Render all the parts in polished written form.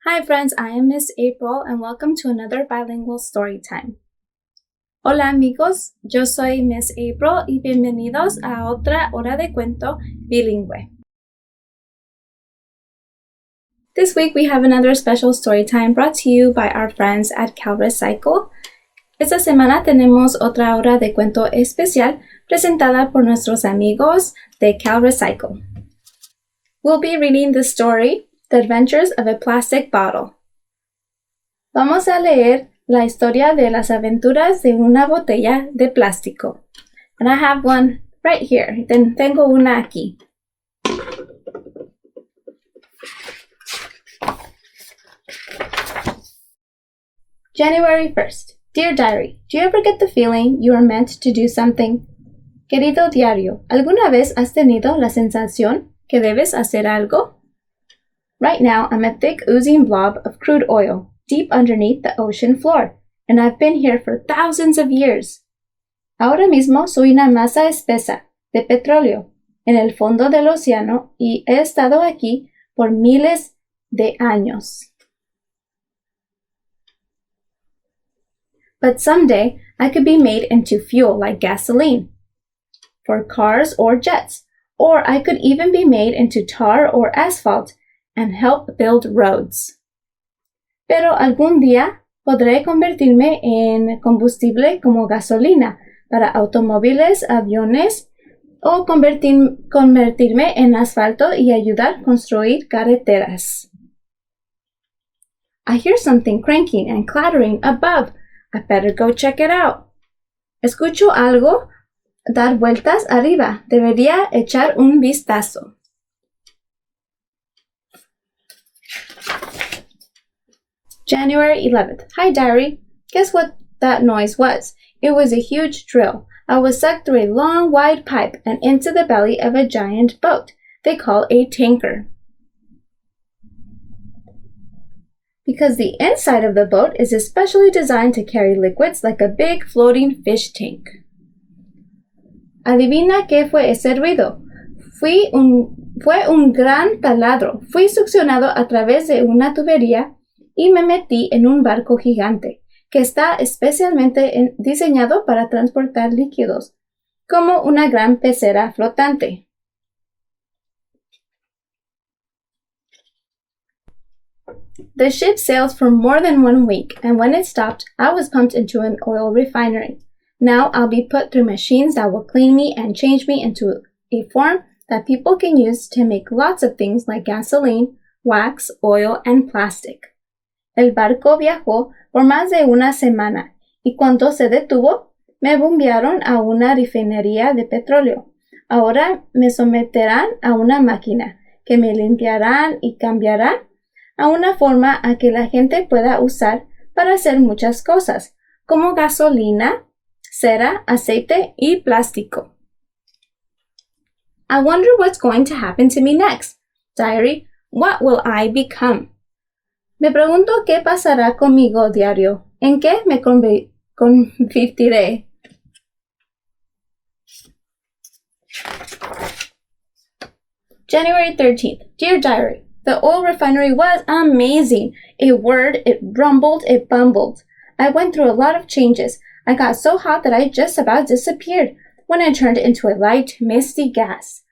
Hi friends, I am Miss April and welcome to another Bilingual Storytime. Hola amigos, yo soy Miss April y bienvenidos a otra hora de cuento bilingüe. This week we have another special storytime brought to you by our friends at Cal Recycle. Esta semana tenemos otra hora de cuento especial presentada por nuestros amigos de Cal Recycle. We'll be reading the story The Adventures of a Plastic Bottle. Vamos a leer la historia de las aventuras de una botella de plástico. And I have one right here. Tengo una aquí. January 1st. Dear Diary, do you ever get the feeling you are meant to do something? Querido diario, ¿alguna vez has tenido la sensación que debes hacer algo? Right now, I'm a thick, oozing blob of crude oil, deep underneath the ocean floor, and I've been here for thousands of years. Ahora mismo soy una masa espesa de petróleo en el fondo del océano y he estado aquí por miles de años. But someday, I could be made into fuel like gasoline for cars or jets, or I could even be made into tar or asphalt and help build roads. Pero algún día podré convertirme en combustible como gasolina para automóviles, aviones o convertirme en asfalto y ayudar a construir carreteras. I hear something cranking and clattering above. I better go check it out. Escucho algo dar vueltas arriba. Debería echar un vistazo. January 11th. Hi, Diary. Guess what that noise was? It was a huge drill. I was sucked through a long, wide pipe and into the belly of a giant boat they call a tanker. Because the inside of the boat is especially designed to carry liquids like a big floating fish tank. Adivina qué fue ese ruido. Fue un gran taladro. Fui succionado a través de una tubería y me metí en un barco gigante que está especialmente diseñado para transportar líquidos, como una gran pecera flotante. The ship sailed for more than 1 week, and when it stopped, I was pumped into an oil refinery. Now I'll be put through machines that will clean me and change me into a form that people can use to make lots of things like gasoline, wax, oil, and plastic. El barco viajó por más de una semana y cuando se detuvo, me bombearon a una refinería de petróleo. Ahora me someterán a una máquina que me limpiarán y cambiarán a una forma a que la gente pueda usar para hacer muchas cosas, como gasolina, cera, aceite y plástico. I wonder what's going to happen to me next. Diary, what will I become? Me pregunto qué pasará conmigo, diario. ¿En qué me convertiré? January 13th. Dear Diary, the oil refinery was amazing. It whirred, it rumbled, it bumbled. I went through a lot of changes. I got so hot that I just about disappeared when I turned into a light, misty gas.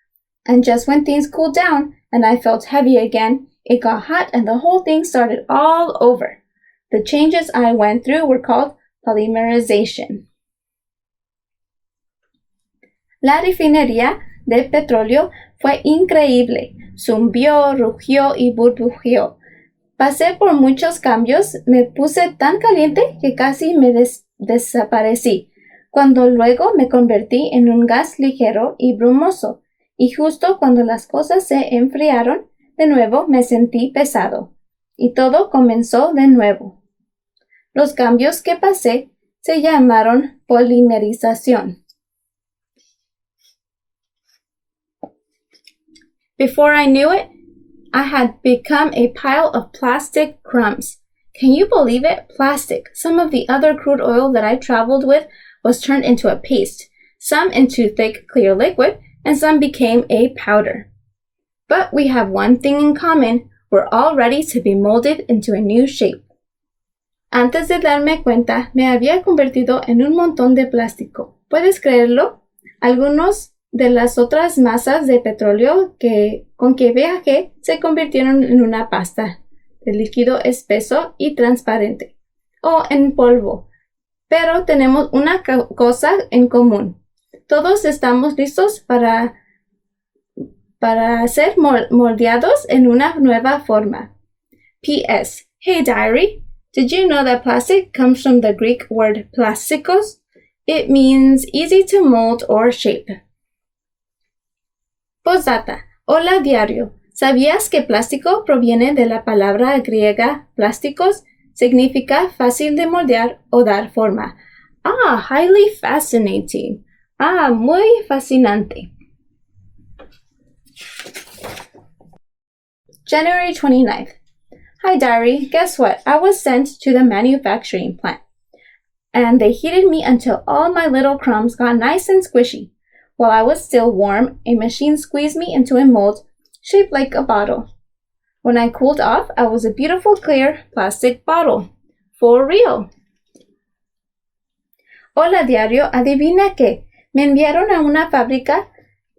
And just when things cooled down and I felt heavy again, it got hot and the whole thing started all over. The changes I went through were called polymerization. La refinería de petróleo fue increíble. Zumbió, rugió y burbujeó. Pasé por muchos cambios, me puse tan caliente que casi me desaparecí, cuando luego me convertí en un gas ligero y brumoso, y justo cuando las cosas se enfriaron, de nuevo me sentí pesado, y todo comenzó de nuevo. Los cambios que pasé se llamaron polimerización. Before I knew it, I had become a pile of plastic crumbs. Can you believe it? Plastic. Some of the other crude oil that I traveled with was turned into a paste, some into thick, clear liquid, and some became a powder. But we have one thing in common. were all ready to be molded into a new shape. Antes de darme cuenta, me había convertido en un montón de plástico. ¿Puedes creerlo? Algunos de las otras masas de petróleo con que viajé se convirtieron en una pasta de líquido espeso y transparente, o en polvo. Pero tenemos una cosa en común. Todos estamos listos para ser moldeados en una nueva forma. P.S. Hey diary, did you know that plastic comes from the Greek word plastikos? It means easy to mold or shape. Postdata. Hola diario. ¿Sabías que plástico proviene de la palabra griega plásticos? Significa fácil de moldear o dar forma. Ah, highly fascinating. Ah, muy fascinante. January 29th. Hi diary, guess what? I was sent to the manufacturing plant. And they heated me until all my little crumbs got nice and squishy. While I was still warm, a machine squeezed me into a mold shaped like a bottle. When I cooled off, I was a beautiful clear plastic bottle. For real. Hola diario, adivina qué. Me enviaron a una fábrica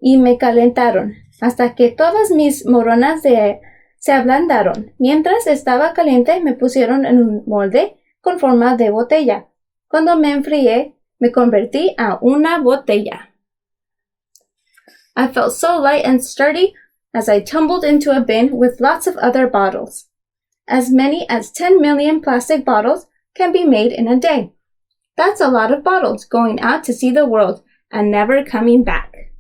y me calentaron hasta que todas mis moronas se ablandaron. Mientras estaba caliente, me pusieron en un molde con forma de botella. Cuando me enfrié, me convertí a una botella. I felt so light and sturdy as I tumbled into a bin with lots of other bottles. As many as 10 million plastic bottles can be made in a day. That's a lot of bottles going out to see the world and never coming back.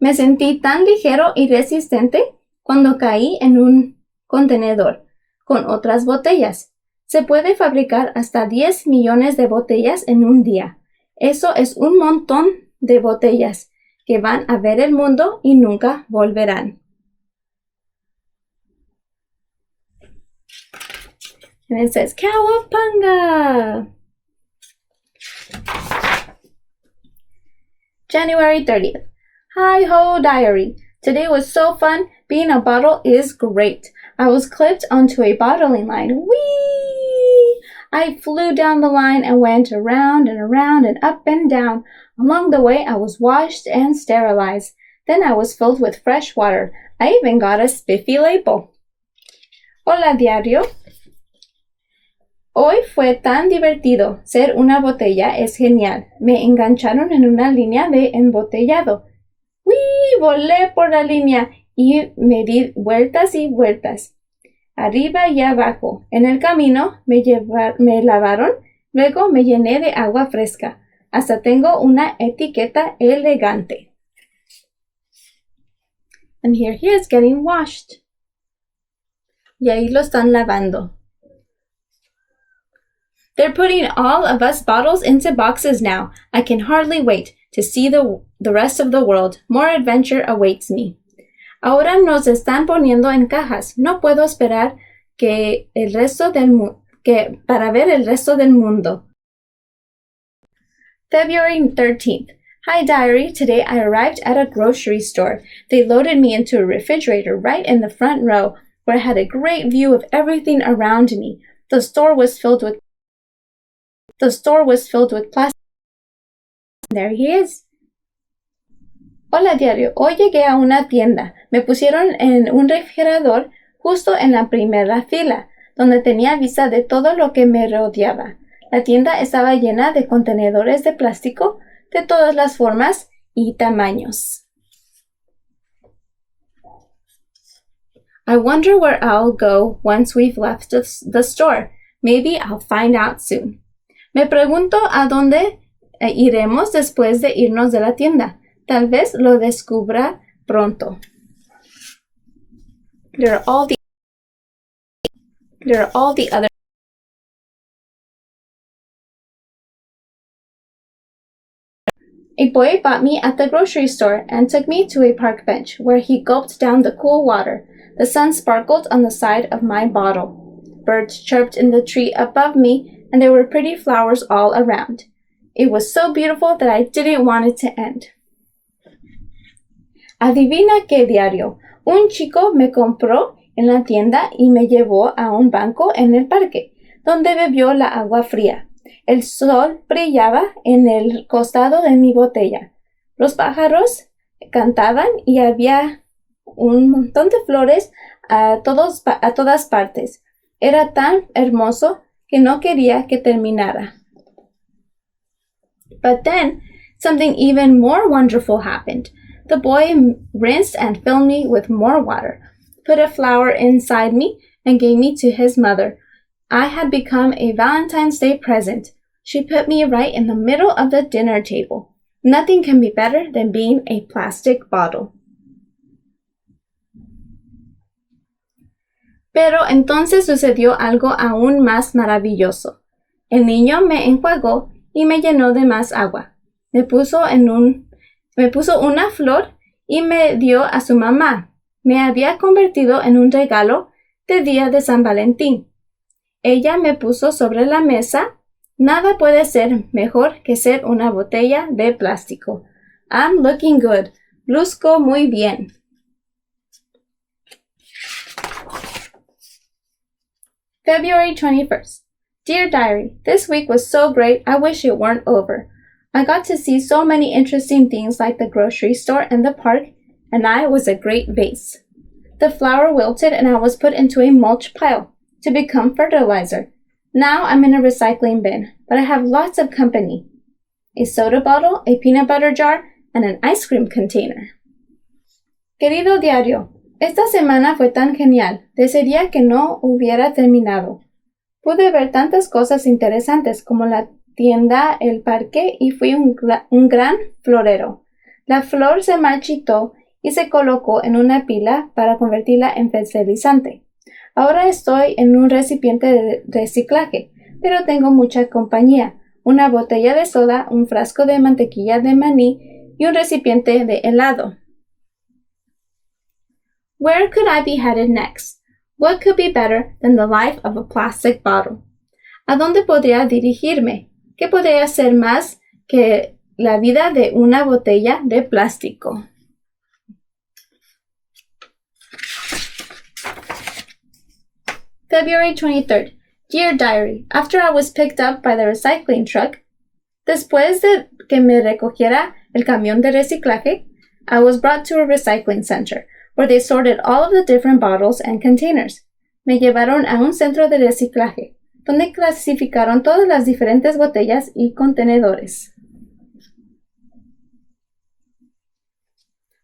Me sentí tan ligero y resistente cuando caí en un contenedor con otras botellas. Se puede fabricar hasta 10 millones de botellas en un día. Eso es un montón de botellas que van a ver el mundo y nunca volverán. And it says, Cowabunga! January 30th. Hi-ho, diary. Today was so fun. Being a bottle is great. I was clipped onto a bottling line. Whee! I flew down the line and went around and around and up and down. Along the way, I was washed and sterilized. Then I was filled with fresh water. I even got a spiffy label. Hola, diario. Hoy fue tan divertido. Ser una botella es genial. Me engancharon en una línea de embotellado. ¡Uy! Volé por la línea y me di vueltas y vueltas, arriba y abajo. En el camino me lavaron, luego me llené de agua fresca. Hasta tengo una etiqueta elegante. And here he is getting washed. Y ahí lo están lavando. They're putting all of us bottles into boxes now. I can hardly wait to see the rest of the world. More adventure awaits me. Ahora nos están poniendo en cajas. No puedo esperar para ver el resto del mundo. February 13th. Hi, diary. Today I arrived at a grocery store. They loaded me into a refrigerator right in the front row, where I had a great view of everything around me. The store was filled with plastic. There he is. Hola, diario. Hoy llegué a una tienda. Me pusieron en un refrigerador justo en la primera fila, donde tenía vista de todo lo que me rodeaba. La tienda estaba llena de contenedores de plástico de todas las formas y tamaños. I wonder where I'll go once we've left the store. Maybe I'll find out soon. Me pregunto a dónde iremos después de irnos de la tienda. Tal vez lo descubra pronto. There are all the other. A boy bought me at the grocery store and took me to a park bench where he gulped down the cool water. The sun sparkled on the side of my bottle. Birds chirped in the tree above me, and there were pretty flowers all around. It was so beautiful that I didn't want it to end. Adivina qué, diario. Un chico me compró en la tienda y me llevó a un banco en el parque, donde bebió la agua fría. El sol brillaba en el costado de mi botella. Los pájaros cantaban y había un montón de flores a todas partes. Era tan hermoso que no quería que terminara. But then, something even more wonderful happened. The boy rinsed and filled me with more water, put a flower inside me, and gave me to his mother. I had become a Valentine's Day present. She put me right in the middle of the dinner table. Nothing can be better than being a plastic bottle. Pero entonces sucedió algo aún más maravilloso. El niño me enjuagó y me llenó de más agua. Me puso una flor y me dio a su mamá. Me había convertido en un regalo de día de San Valentín. Ella me puso sobre la mesa. Nada puede ser mejor que ser una botella de plástico. I'm looking good. Luzco muy bien. February 21st. Dear Diary, this week was so great, I wish it weren't over. I got to see so many interesting things like the grocery store and the park, and I was a great vase. The flower wilted and I was put into a mulch pile to become fertilizer. Now I'm in a recycling bin, but I have lots of company. A soda bottle, a peanut butter jar, and an ice cream container. Querido diario, esta semana fue tan genial, desearía que no hubiera terminado. Pude ver tantas cosas interesantes como la tienda, el parque y fui un gran florero. La flor se marchitó y se colocó en una pila para convertirla en fertilizante. Ahora estoy en un recipiente de reciclaje, pero tengo mucha compañía, una botella de soda, un frasco de mantequilla de maní y un recipiente de helado. Where could I be headed next? What could be better than the life of a plastic bottle? ¿A dónde podría dirigirme? ¿Qué podría ser más que la vida de una botella de plástico? February 23rd. Dear Diary, after I was picked up by the recycling truck, después de que me recogiera el camión de reciclaje, I was brought to a recycling center, where they sorted all of the different bottles and containers. Me llevaron a un centro de reciclaje, donde clasificaron todas las diferentes botellas y contenedores.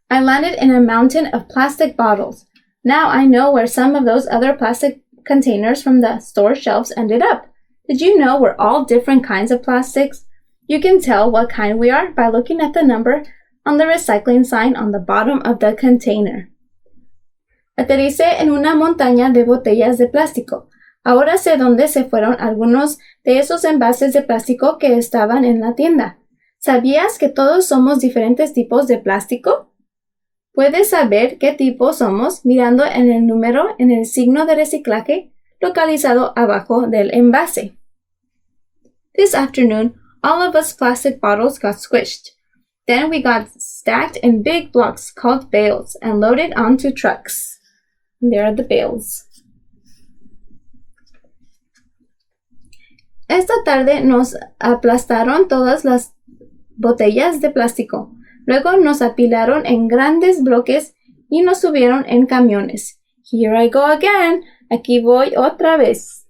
I landed in a mountain of plastic bottles. Now I know where some of those other plastic containers from the store shelves ended up. Did you know we're all different kinds of plastics? You can tell what kind we are by looking at the number on the recycling sign on the bottom of the container. Aterricé en una montaña de botellas de plástico. Ahora sé dónde se fueron algunos de esos envases de plástico que estaban en la tienda. ¿Sabías que todos somos diferentes tipos de plástico? Puedes saber qué tipo somos mirando en el número en el signo de reciclaje localizado abajo del envase. This afternoon, all of us plastic bottles got squished. Then we got stacked in big blocks called bales and loaded onto trucks. And there are the bales. Esta tarde nos aplastaron todas las botellas de plástico. Luego nos apilaron en grandes bloques y nos subieron en camiones. Here I go again. Aquí voy otra vez.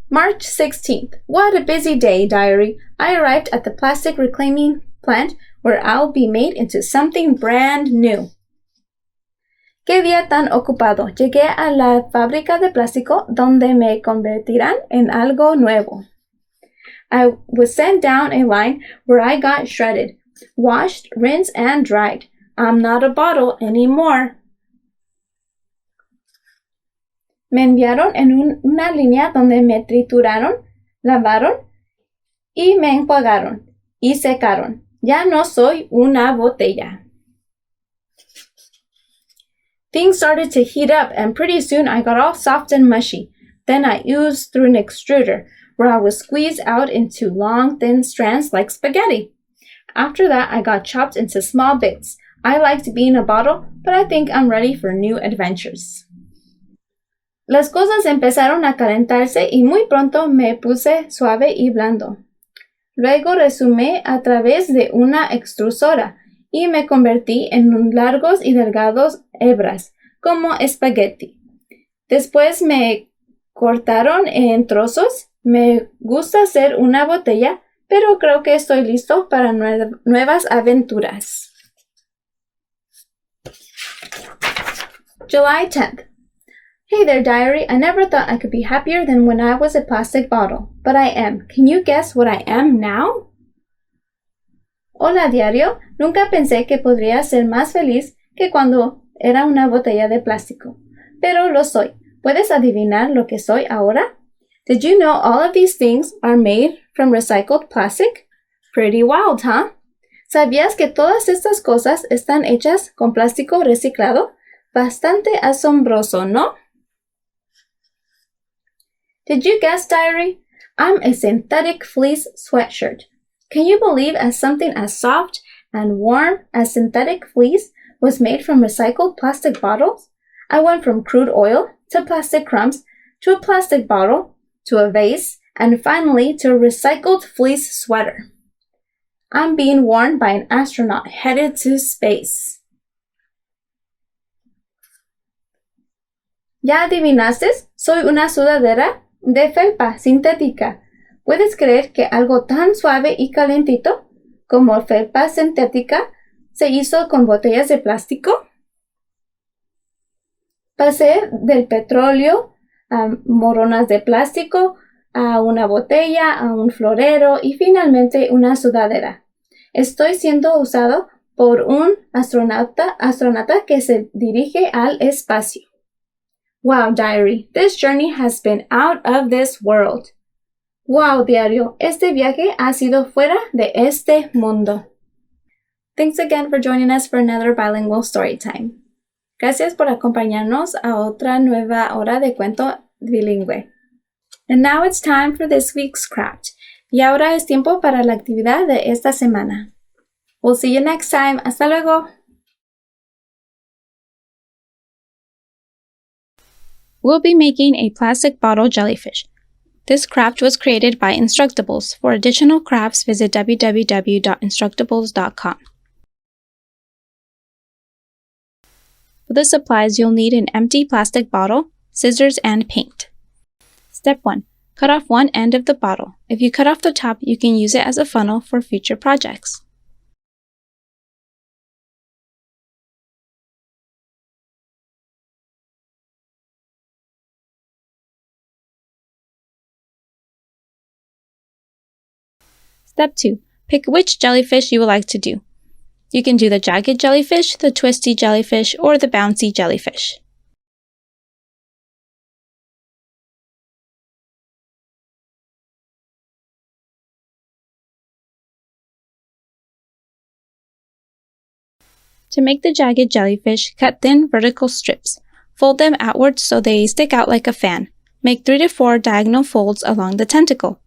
March 16th. What a busy day, diary. I arrived at the plastic reclaiming plant where I'll be made into something brand new. ¡Qué día tan ocupado! Llegué a la fábrica de plástico donde me convertirán en algo nuevo. I was sent down a line where I got shredded, washed, rinsed, and dried. I'm not a bottle anymore. Me enviaron en una línea donde me trituraron, lavaron y me enjuagaron y secaron. Ya no soy una botella. Things started to heat up and pretty soon I got all soft and mushy. Then I oozed through an extruder where I was squeezed out into long, thin strands like spaghetti. After that, I got chopped into small bits. I liked being a bottle, but I think I'm ready for new adventures. Las cosas empezaron a calentarse y muy pronto me puse suave y blando. Luego resumé a través de una extrusora y me convertí en largos y delgados hebras, como espagueti. Después me cortaron en trozos. Me gusta hacer una botella, pero creo que estoy listo para nuevas aventuras. July 10th. Hey there, diary. I never thought I could be happier than when I was a plastic bottle, but I am. Can you guess what I am now? Hola, diario. Nunca pensé que podría ser más feliz que cuando era una botella de plástico, pero lo soy. ¿Puedes adivinar lo que soy ahora? Did you know all of these things are made from recycled plastic? Pretty wild, huh? ¿Sabías que todas estas cosas están hechas con plástico reciclado? Bastante asombroso, ¿no? Did you guess, diary? I'm a synthetic fleece sweatshirt. Can you believe something as soft and warm as synthetic fleece was made from recycled plastic bottles? I went from crude oil to plastic crumbs to a plastic bottle to a vase and finally to a recycled fleece sweater. I'm being worn by an astronaut headed to space. ¿Ya adivinaste? Soy una sudadera de felpa sintética. ¿Puedes creer que algo tan suave y calentito como felpa sintética se hizo con botellas de plástico? Pasé del petróleo a moronas de plástico, a una botella, a un florero y finalmente una sudadera. Estoy siendo usado por un astronauta que se dirige al espacio. Wow, diary, this journey has been out of this world. Wow, diario, este viaje ha sido fuera de este mundo. Thanks again for joining us for another bilingual story time. Gracias por acompañarnos a otra nueva hora de cuento bilingüe. And now it's time for this week's craft. Y ahora es tiempo para la actividad de esta semana. We'll see you next time. Hasta luego. We'll be making a plastic bottle jellyfish. This craft was created by Instructables. For additional crafts, visit www.instructables.com. For the supplies, you'll need an empty plastic bottle, scissors, and paint. Step 1. Cut off one end of the bottle. If you cut off the top, you can use it as a funnel for future projects. Step 2. Pick which jellyfish you would like to do. You can do the jagged jellyfish, the twisty jellyfish, or the bouncy jellyfish. To make the jagged jellyfish, cut thin vertical strips. Fold them outwards so they stick out like a fan. Make 3 to 4 diagonal folds along the tentacle.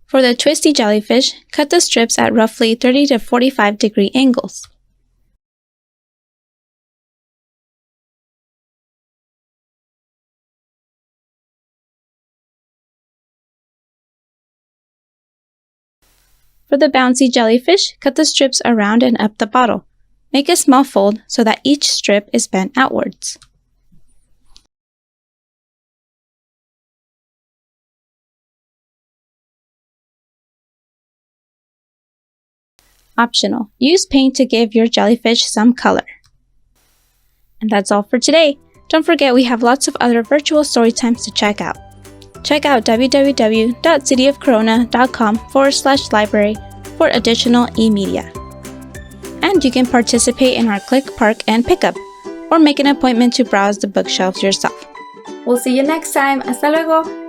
For the twisty jellyfish, cut the strips at roughly 30 to 45 degree angles. For the bouncy jellyfish, cut the strips around and up the bottle. Make a small fold so that each strip is bent outwards. Optional. Use paint to give your jellyfish some color. And that's all for today. Don't forget we have lots of other virtual story times to check out. Check out www.cityofcorona.com/library for additional e-media. And you can participate in our Click, Park, and Pickup, or make an appointment to browse the bookshelves yourself. We'll see you next time. Hasta luego!